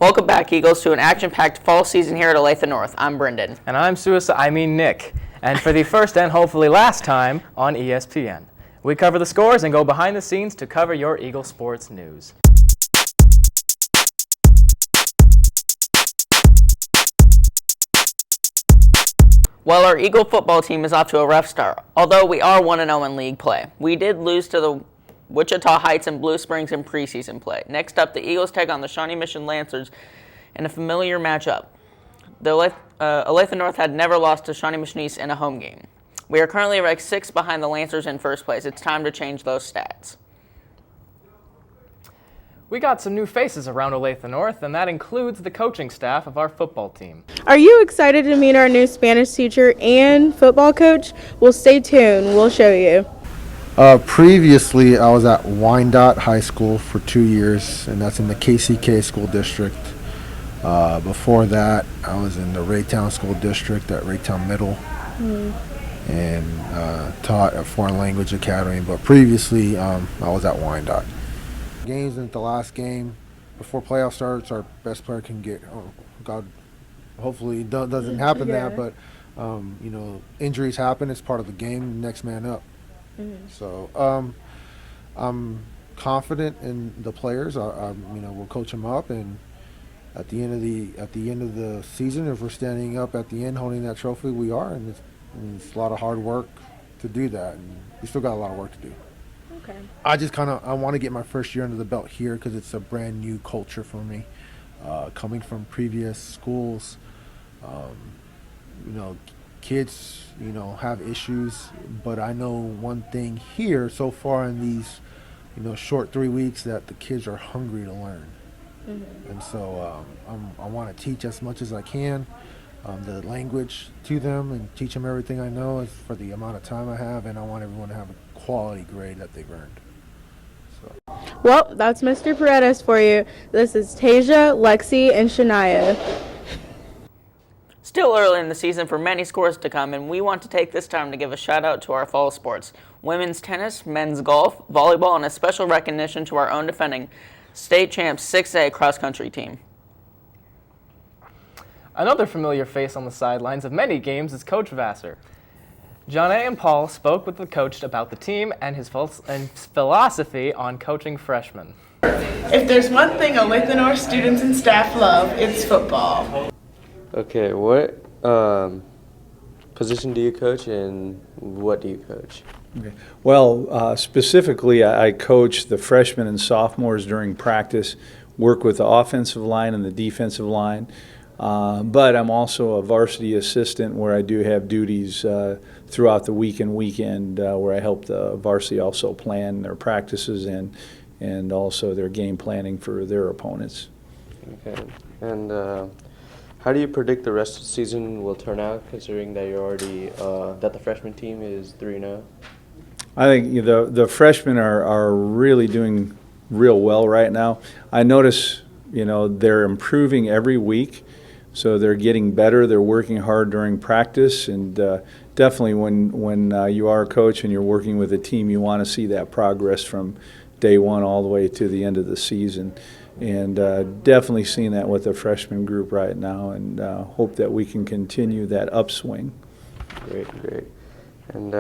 Welcome back, Eagles, to an action-packed fall season here at Olathe North. I'm Brendan. And I'm Nick. And for the first and hopefully last time on ESPN, we cover the scores and go behind the scenes to cover your Eagle sports news. Well, our Eagle football team is off to a rough start. Although we are 1-0 in league play, we did lose to the Wichita Heights and Blue Springs in preseason play. Next up, the Eagles take on the Shawnee Mission Lancers in a familiar matchup. The Olathe North had never lost to Shawnee Mission East in a home game. We are currently ranked 6th behind the Lancers in first place. It's time to change those stats. We got some new faces around Olathe North, and that includes the coaching staff of our football team. Are you excited to meet our new Spanish teacher and football coach? Well, stay tuned. We'll show you. Previously, I was at Wyandotte High School for 2 years, and that's in the KCK school district. Before that, I was in the Raytown school district at Raytown Middle, and taught at Foreign Language Academy. But previously, I was at Wyandotte. Games in the last game, before playoff starts, our best player can get, God, hopefully it doesn't happen that, but injuries happen. It's part of the game. Next man up. So I'm confident in the players. We'll coach them up, and at the end of the season, if we're standing up at the end holding that trophy, we are, and it's a lot of hard work to do that, and we still got a lot of work to do. Okay. I want to get my first year under the belt here because it's a brand new culture for me. Coming from previous schools, kids, have issues, but I know one thing here so far in these, short 3 weeks, that the kids are hungry to learn. And so I want to teach as much as I can, the language to them, and teach them everything I know as for the amount of time I have, and I want everyone to have a quality grade that they've earned. So. Well, that's Mr. Paredes for you. This is Tasia, Lexi, and Shania. Still early in the season for many scores to come, and we want to take this time to give a shout out to our fall sports: women's tennis, men's golf, volleyball, and a special recognition to our own defending state champs 6A cross country team. Another familiar face on the sidelines of many games is Coach Vassar. John A. and Paul spoke with the coach about the team and his philosophy on coaching freshmen. If there's one thing Olathe North students and staff love, it's football. Okay, what position do you coach, and what do you coach? Okay. Well, specifically, I coach the freshmen and sophomores during practice, work with the offensive line and the defensive line. But I'm also a varsity assistant where I do have duties throughout the week and weekend where I help the varsity also plan their practices and also their game planning for their opponents. Okay. And how do you predict the rest of the season will turn out, considering that you're already that the freshman team is 3-0? I think the freshmen are really doing real well right now. I notice they're improving every week. So they're getting better. They're working hard during practice, and definitely when you are a coach and you're working with a team, you want to see that progress from day one all the way to the end of the season. And definitely seeing that with the freshman group right now, and hope that we can continue that upswing. Great. And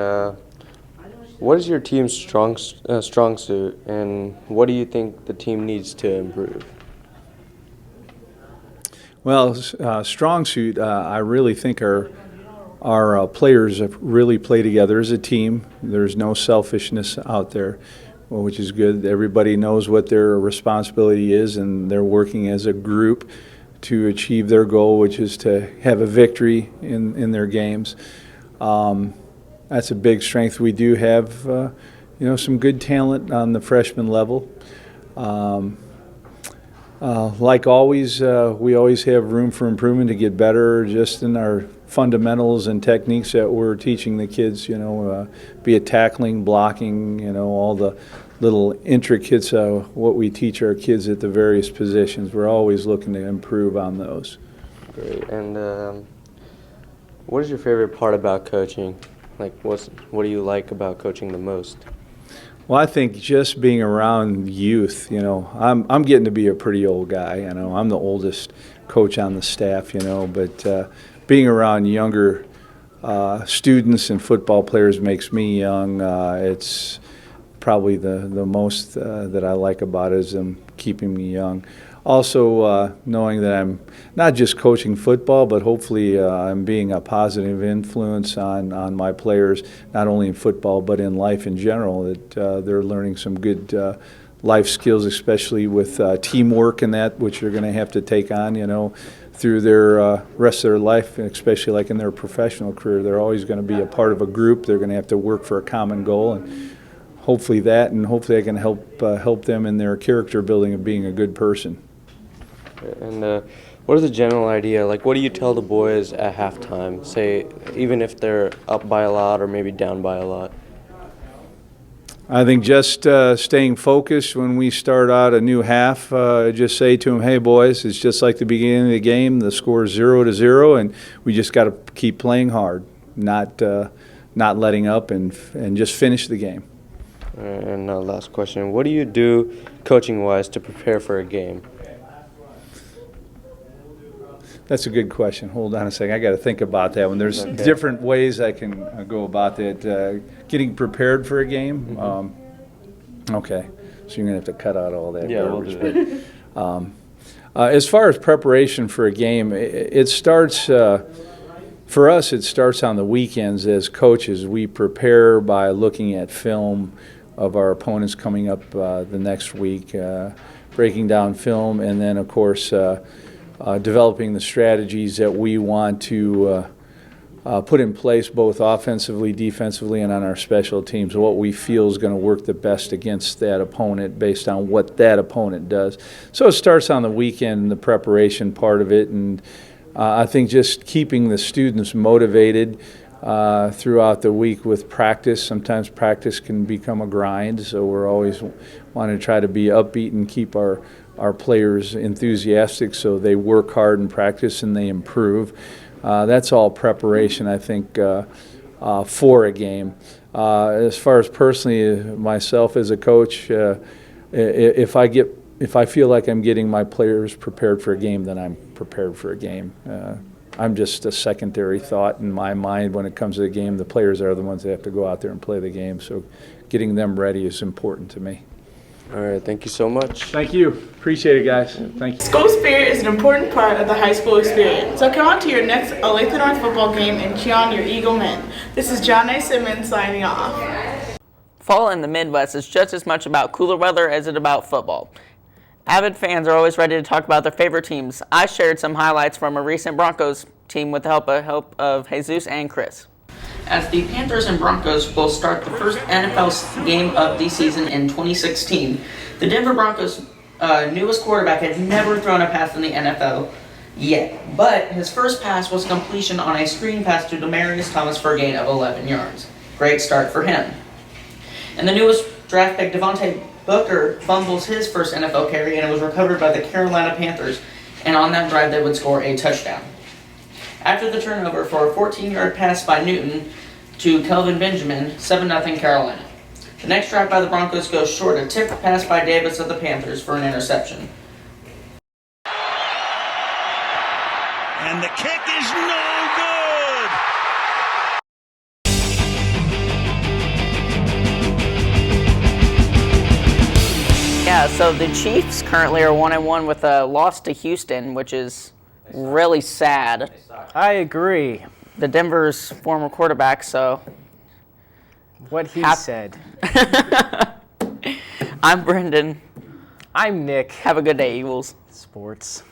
what is your team's strong suit, and what do you think the team needs to improve? Well, strong suit, I really think our players have really played together as a team. There's no selfishness out there, which is good. Everybody knows what their responsibility is, and they're working as a group to achieve their goal, which is to have a victory in their games. That's a big strength. We do have, some good talent on the freshman level. Like always, we always have room for improvement to get better just in our fundamentals and techniques that we're teaching the kids, be it tackling, blocking, all the little intricates of what we teach our kids at the various positions. We're always looking to improve on those. Great. And what is your favorite part about coaching? Like, what do you like about coaching the most? Well, I think just being around youth, I'm getting to be a pretty old guy. I'm the oldest coach on the staff, but being around younger students and football players makes me young. It's probably the most that I like about it is them keeping me young. Also, knowing that I'm not just coaching football, but hopefully I'm being a positive influence on my players, not only in football, but in life in general, that they're learning some good life skills, especially with teamwork and that, which they're going to have to take on, through their rest of their life, and especially like in their professional career. They're always going to be a part of a group. They're going to have to work for a common goal, and hopefully I can help them in their character building of being a good person. And what is the general idea? Like, what do you tell the boys at halftime? Say, even if they're up by a lot or maybe down by a lot? I think just staying focused when we start out a new half. Just say to them, "Hey, boys, it's just like the beginning of the game. The score is 0-0, and we just got to keep playing hard, not letting up, and just finish the game." And last question: what do you do, coaching-wise, to prepare for a game? That's a good question. Hold on a second. I got to think about that one. There's different ways I can go about that. Getting prepared for a game. Okay, so you're gonna have to cut out all that. Yeah, we'll do that. As far as preparation for a game, it starts. For us, it starts on the weekends as coaches. We prepare by looking at film of our opponents coming up the next week, breaking down film, and then of course. Developing the strategies that we want to put in place both offensively, defensively, and on our special teams, what we feel is going to work the best against that opponent based on what that opponent does. So it starts on the weekend, the preparation part of it, and I think just keeping the students motivated throughout the week with practice. Sometimes practice can become a grind, so we're always wanting to try to be upbeat and keep our players enthusiastic so they work hard in practice and they improve. That's all preparation, I think, for a game. As far as personally, myself as a coach, if I feel like I'm getting my players prepared for a game, then I'm prepared for a game. I'm just a secondary thought in my mind when it comes to the game. The players are the ones that have to go out there and play the game, so getting them ready is important to me. All right, thank you so much. Thank you. Appreciate it, guys. Thank you. School spirit is an important part of the high school experience. So come on to your next Olathe North football game and cheer on your Eagle men. This is John A. Simmons signing off. Fall in the Midwest is just as much about cooler weather as it about football. Avid fans are always ready to talk about their favorite teams. I shared some highlights from a recent Broncos team with the help of Jesus and Chris. As the Panthers and Broncos will start the first NFL game of the season in 2016, the Denver Broncos' newest quarterback had never thrown a pass in the NFL yet, but his first pass was completion on a screen pass to Demaryius Thomas for a gain of 11 yards. Great start for him. And the newest draft pick, Devontae Booker, fumbles his first NFL carry, and it was recovered by the Carolina Panthers, and on that drive they would score a touchdown. After the turnover for a 14-yard pass by Newton to Kelvin Benjamin, 7-0 Carolina. The next drive by the Broncos goes short, a tipped pass by Davis of the Panthers for an interception. And the kick is no good! Yeah, so the Chiefs currently are 1-1 with a loss to Houston, which is really sad. I agree. The Denver's former quarterback, so... What he said. I'm Brendan. I'm Nick. Have a good day, Eagles. Sports.